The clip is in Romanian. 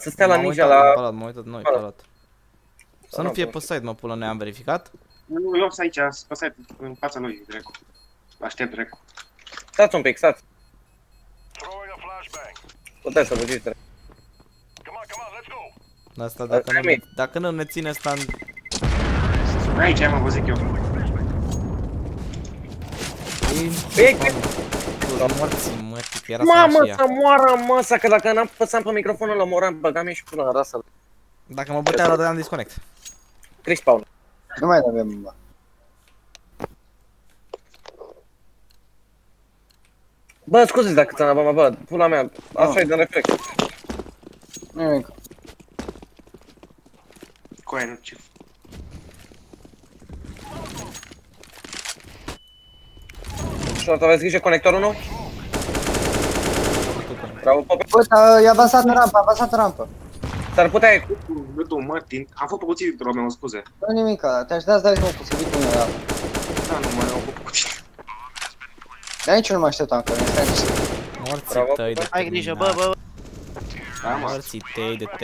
Să stea la M-am ninja uitat, la... în palat, m-am uitat noi, palat. Să nu fie pe site, mă, pula, ne-am verificat. Nu, eu sunt aici, pe site, în fața lui, Dracu. Aștept, Dracu. Stați un pic, stați. Puteți să fugiți, Dracu. Asta Hai, dacă nu ne ține stand... Aici am văzut eu. Bine, Morții, mă, că era să mamă, așa. să moară măsa, că dacă n-am păsat pe microfonul ăla, moram, băgam și până la rasă. Dacă mă bătea, dădeam disconnect. Crispawn. Nu mai avem, bă. Bă, scuze dacă ți-am luat, bă, pula mea, așa e de reflex. Nimic. Cu aia, nu ce... Short, aveți grijă conectorul nou? Bravo, Pope. Bă, i-a avansat în rampă, a avansat în rampă. S-ar putea... Bătu, Martin, am făcut puțin de Romeo, scuze. Nu nimica, te-aș da să dai smoke-ul, să vii cu mine la... Da, nu mai am făcut puțin. De aici nu mă așteptam, că mi-e stai niște. Morții Bravo, tăi de Ai grijă, bă, bă. Da, mă. Morții tăi de